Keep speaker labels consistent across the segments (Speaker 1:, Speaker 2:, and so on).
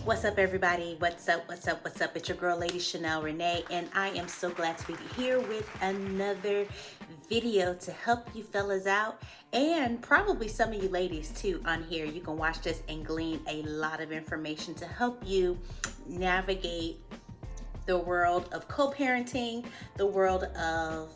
Speaker 1: What's up, everybody? What's up? What's up? What's up? It's your girl, Lady Chanel Renee, and I am so glad to be here with another video to help you fellas out, and probably some of you ladies too on here. You can watch this and glean a lot of information to help you navigate the world of co-parenting, the world of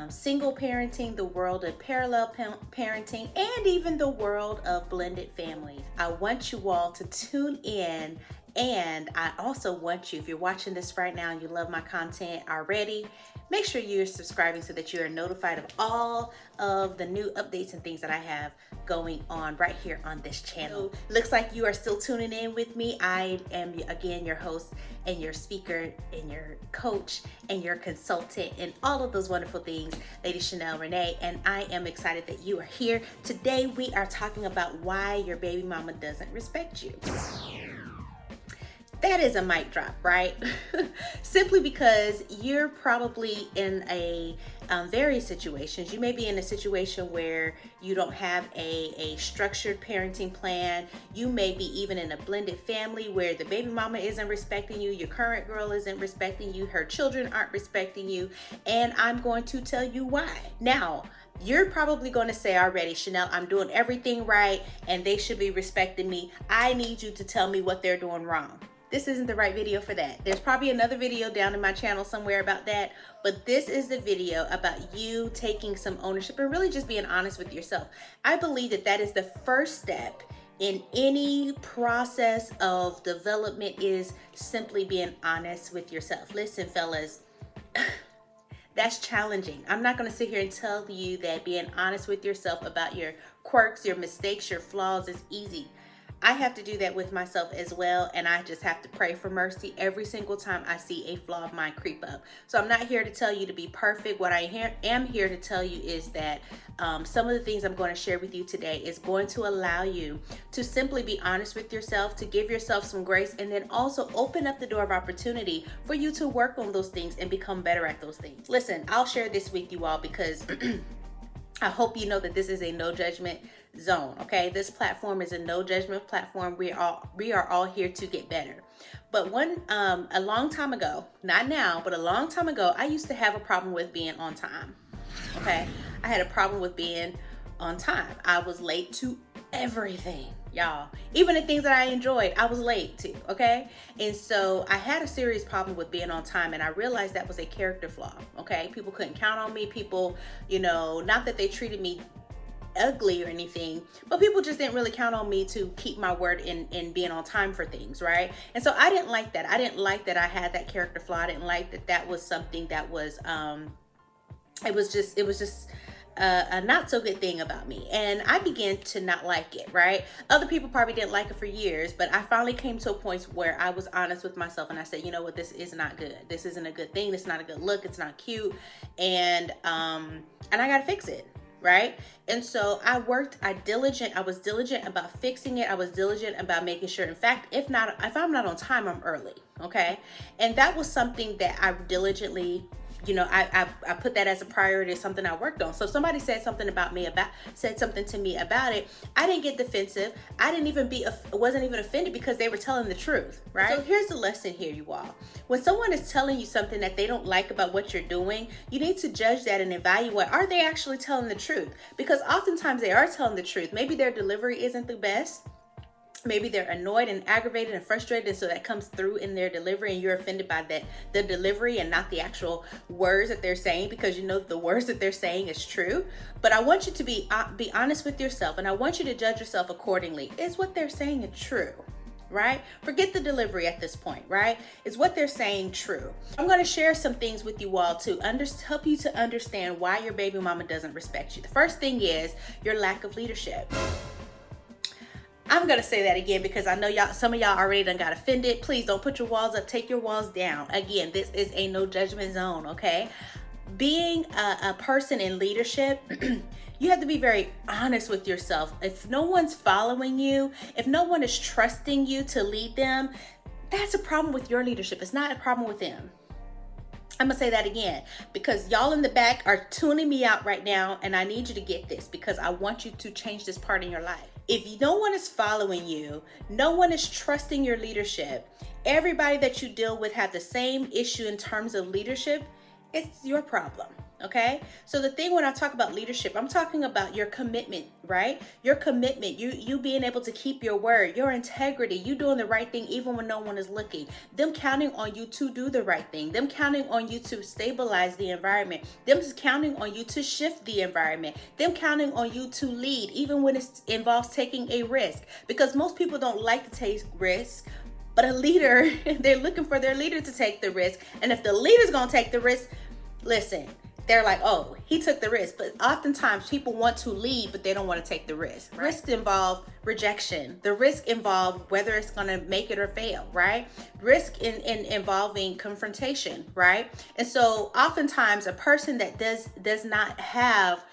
Speaker 1: single parenting, the world of parallel parenting, and even the world of blended families. I want you all to tune in, and I also want you, if you're watching this right now and you love my content already, make sure you're subscribing so that you are notified of all of the new updates and things that I have going on right here on this channel. Looks like you are still tuning in with me. I am, again, your host and your speaker and your coach and your consultant and all of those wonderful things, Lady Chanel Renee, and I am excited that you are here. Today we are talking about why your baby mama doesn't respect you. That is a mic drop, right? Simply because you're probably in a various situations. You may be in a situation where you don't have a structured parenting plan. You may be even in a blended family where the baby mama isn't respecting you, your current girl isn't respecting you, her children aren't respecting you, and I'm going to tell you why. Now, you're probably going to say already, Chanel, I'm doing everything right and they should be respecting me. I need you to tell me what they're doing wrong. This isn't the right video for that. There's probably another video down in my channel somewhere about that, but this is the video about you taking some ownership and really just being honest with yourself. I believe that that is the first step in any process of development, is simply being honest with yourself. Listen, fellas, that's challenging. I'm not going to sit here and tell you that being honest with yourself about your quirks, your mistakes, your flaws is easy. I have to do that with myself as well, and I just have to pray for mercy every single time I see a flaw of mine creep up. So I'm not here to tell you to be perfect. What I am here to tell you is that some of the things I'm going to share with you today is going to allow you to simply be honest with yourself, to give yourself some grace, and then also open up the door of opportunity for you to work on those things and become better at those things. Listen, I'll share this with you all because I hope you know that this is a no judgment zone. Okay, this platform is a no judgment platform. We are all here to get better. But a long time ago, not now, but a long time ago, I used to have a problem with being on time. Okay, I had a problem with being on time. I was late to everything, y'all. Even the things that I enjoyed, I was late to. Okay, and so I had a serious problem with being on time, and I realized that was a character flaw. Okay, people couldn't count on me. People, not that they treated me ugly or anything, but people just didn't really count on me to keep my word in being on time for things, right? And so I didn't like that. I didn't like that I had that character flaw. I didn't like that that was something that was it was just a not so good thing about me, and I began to not like it, right? Other people probably didn't like it for years, but I finally came to a point where I was honest with myself, and I said, you know what, this is not good. This isn't a good thing. This is not a good look. It's not cute, and I gotta fix it. Right? And so I was diligent about fixing it. I was diligent about making sure, in fact, if I'm not on time, I'm early. Okay. And that was something that I diligently, I put that as a priority, something I worked on. So if somebody said something to me about it, I didn't get defensive. I wasn't even offended because they were telling the truth, right? So here's the lesson here, you all. When someone is telling you something that they don't like about what you're doing, you need to judge that and evaluate, are they actually telling the truth? Because oftentimes they are telling the truth. Maybe their delivery isn't the best. Maybe they're annoyed and aggravated and frustrated, and so that comes through in their delivery, and you're offended by the delivery and not the actual words that they're saying, because the words that they're saying is true. But I want you to be honest with yourself, and I want you to judge yourself accordingly. Is what they're saying true? Right? Forget the delivery at this point, right? Is what they're saying true? I'm going to share some things with you all to help you to understand why your baby mama doesn't respect you. The first thing is your lack of leadership. I'm going to say that again because I know some of y'all already done got offended. Please don't put your walls up. Take your walls down. Again, this is a no judgment zone, okay? Being a person in leadership, you have to be very honest with yourself. If no one's following you, if no one is trusting you to lead them, that's a problem with your leadership. It's not a problem with them. I'm gonna say that again because y'all in the back are tuning me out right now, and I need you to get this because I want you to change this part in your life. If no one is following you, no one is trusting your leadership, everybody that you deal with have the same issue in terms of leadership, it's your problem. Okay, so the thing when I talk about leadership, I'm talking about your commitment, right? Your commitment, you being able to keep your word, your integrity, you doing the right thing even when no one is looking, them counting on you to do the right thing, them counting on you to stabilize the environment, them just counting on you to shift the environment, them counting on you to lead even when it involves taking a risk, because most people don't like to take risks. But a leader, they're looking for their leader to take the risk. And if the leader's gonna take the risk, listen, they're like, oh, he took the risk. But oftentimes people want to lead, but they don't want to take the risk. Right? Risks involve rejection. The risk involve whether it's going to make it or fail, right? Risk in involving confrontation, right? And so oftentimes a person that does not have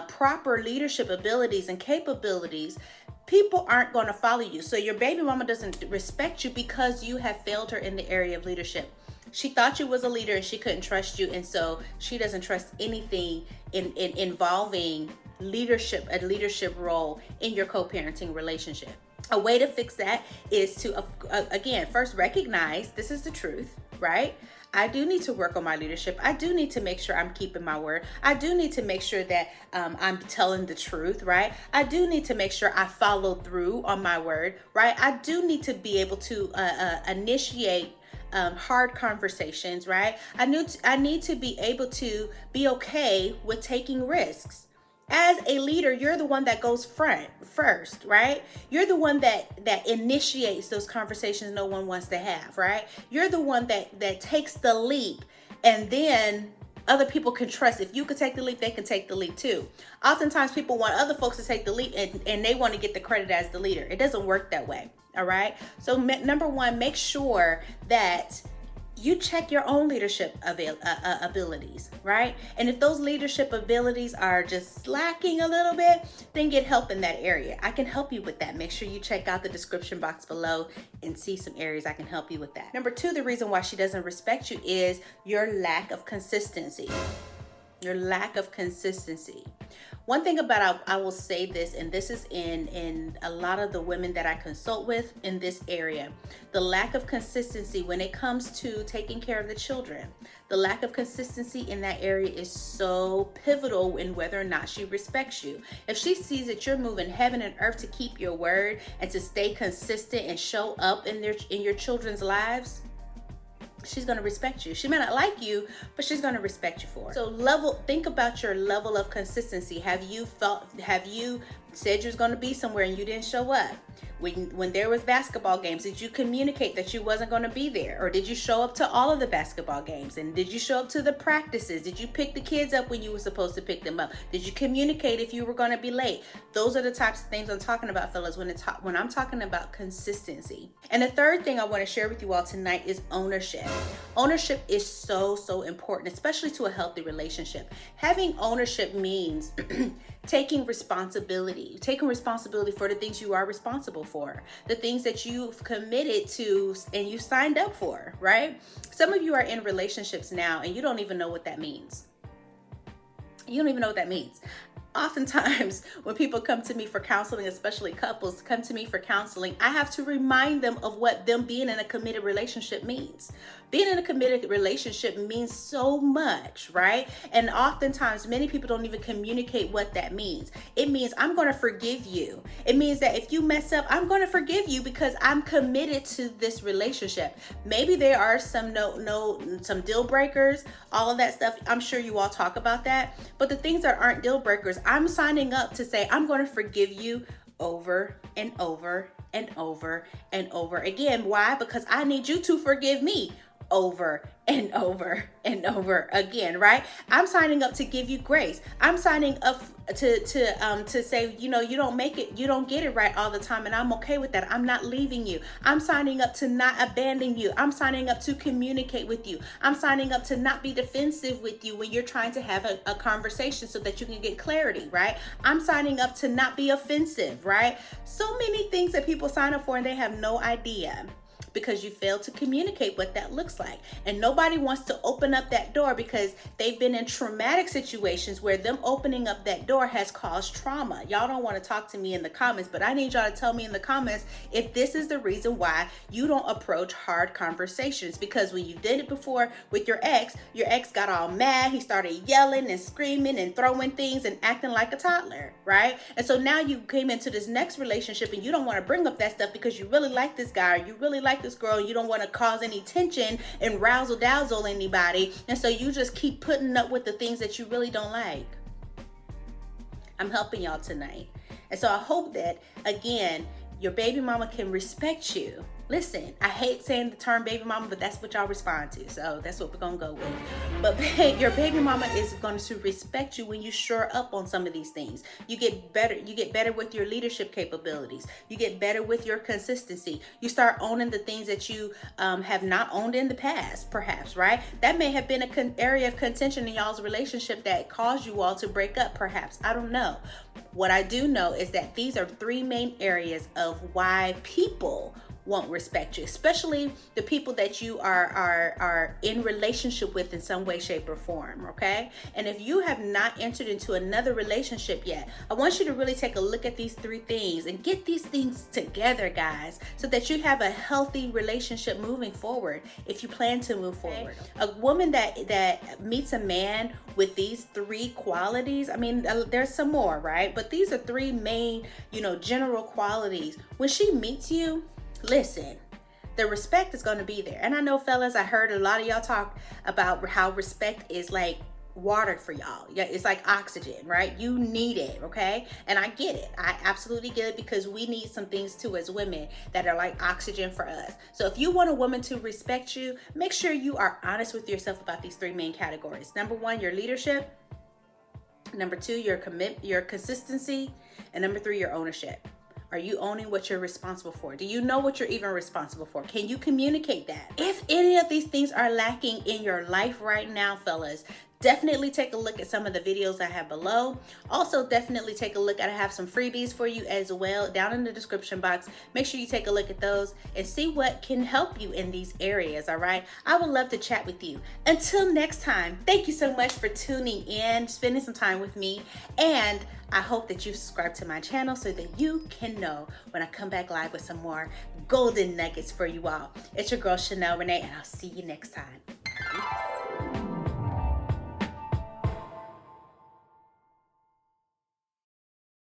Speaker 1: proper leadership abilities and capabilities, people aren't going to follow you. So your baby mama doesn't respect you because you have failed her in the area of leadership. She thought you was a leader and she couldn't trust you, and so she doesn't trust anything in involving leadership, a leadership role in your co-parenting relationship. A way to fix that is to again, first recognize this is the truth, right? I do need to work on my leadership. I do need to make sure I'm keeping my word. I do need to make sure that I'm telling the truth, right? I do need to make sure I follow through on my word, right? I do need to be able to initiate hard conversations, right? I need to be able to be okay with taking risks. As a leader, you're the one that goes first, right? You're the one that initiates those conversations no one wants to have, right? You're the one that takes the leap, and then other people can trust. If you could take the leap, they can take the leap too. Oftentimes people want other folks to take the leap and they want to get the credit as the leader. It doesn't work that way. All right. So number one, make sure that you check your own leadership abilities, right? And if those leadership abilities are just lacking a little bit, then get help in that area. I can help you with that. Make sure you check out the description box below and see some areas I can help you with that. Number two, the reason why she doesn't respect you is your lack of consistency. Your lack of consistency. One thing about, I will say this, and this is in a lot of the women that I consult with in this area, the lack of consistency when it comes to taking care of the children. The lack of consistency in that area is so pivotal in whether or not she respects you. If she sees that you're moving heaven and earth to keep your word and to stay consistent and show up in your children's lives, she's going to respect you. She may not like you, but she's going to respect you for it. So think about your level of consistency. Have you said you was going to be somewhere and you didn't show up? When there was basketball games, did you communicate that you wasn't going to be there? Or did you show up to all of the basketball games? And did you show up to the practices? Did you pick the kids up when you were supposed to pick them up? Did you communicate if you were going to be late? Those are the types of things I'm talking about, fellas, when I'm talking about consistency. And the third thing I want to share with you all tonight is ownership. Ownership is so important, especially to a healthy relationship. Having ownership means taking responsibility for the things you are responsible for, the things that you've committed to and you signed up for, right? Some of you are in relationships now and you don't even know what that means. You don't even know what that means. Oftentimes when people come to me for counseling, especially couples come to me for counseling, I have to remind them of what them being in a committed relationship means. Being in a committed relationship means so much, right? And oftentimes many people don't even communicate what that means. It means I'm going to forgive you. It means that if you mess up, I'm going to forgive you because I'm committed to this relationship. Maybe there are some some deal breakers, all of that stuff. I'm sure you all talk about that. But the things that aren't deal breakers, I'm signing up to say I'm going to forgive you over and over and over and over again. Why? Because I need you to forgive me over and over and over again, right? I'm signing up to give you grace. I'm signing up to say, you don't make it, you don't get it right all the time, and I'm okay with that. I'm not leaving you. I'm signing up to not abandon you. I'm signing up to communicate with you. I'm signing up to not be defensive with you when you're trying to have a conversation so that you can get clarity, right? I'm signing up to not be offensive, right? So many things that people sign up for and they have no idea. because you failed to communicate what that looks like. And nobody wants to open up that door because they've been in traumatic situations where them opening up that door has caused trauma. Y'all don't want to talk to me in the comments, but I need y'all to tell me in the comments if this is the reason why you don't approach hard conversations. Because when you did it before with your ex got all mad. He started yelling and screaming and throwing things and acting like a toddler, right? And so now you came into this next relationship and you don't want to bring up that stuff because you really like this guy or you really like this girl and you don't want to cause any tension and razzle dazzle anybody. And so you just keep putting up with the things that you really don't like. I'm helping y'all tonight. And so I hope that, again, your baby mama can respect you. Listen, I hate saying the term baby mama, but that's what y'all respond to. So that's what we're going to go with. But your baby mama is going to respect you when you shore up on some of these things. You get better with your leadership capabilities. You get better with your consistency. You start owning the things that you have not owned in the past, perhaps, right? That may have been an area of contention in y'all's relationship that caused you all to break up, perhaps. I don't know. What I do know is that these are three main areas of why people won't respect you, especially the people that you are in relationship with in some way, shape, or form, okay? And if you have not entered into another relationship yet, I want you to really take a look at these three things and get these things together, guys, so that you have a healthy relationship moving forward if you plan to move forward. A woman that meets a man with these three qualities, I mean, there's some more, right? But these are three main, general qualities. When she meets you, listen, the respect is going to be there. And I know, fellas, I heard a lot of y'all talk about how respect is like water for y'all. Yeah, it's like oxygen, right? You need it, okay? And I get it. I absolutely get it because we need some things too as women that are like oxygen for us. So if you want a woman to respect you, make sure you are honest with yourself about these three main categories. Number one, your leadership. Number two, your consistency. And number three, your ownership. Are you owning what you're responsible for? Do you know what you're even responsible for? Can you communicate that? If any of these things are lacking in your life right now, fellas, definitely take a look at some of the videos I have below. Also, definitely take a look at, I have some freebies for you as well down in the description box. Make sure you take a look at those and see what can help you in these areas, all right? I would love to chat with you. Until next time, thank you so much for tuning in, spending some time with me, and I hope that you subscribe to my channel so that you can know when I come back live with some more golden nuggets for you all. It's your girl, Chanel Renee, and I'll see you next time.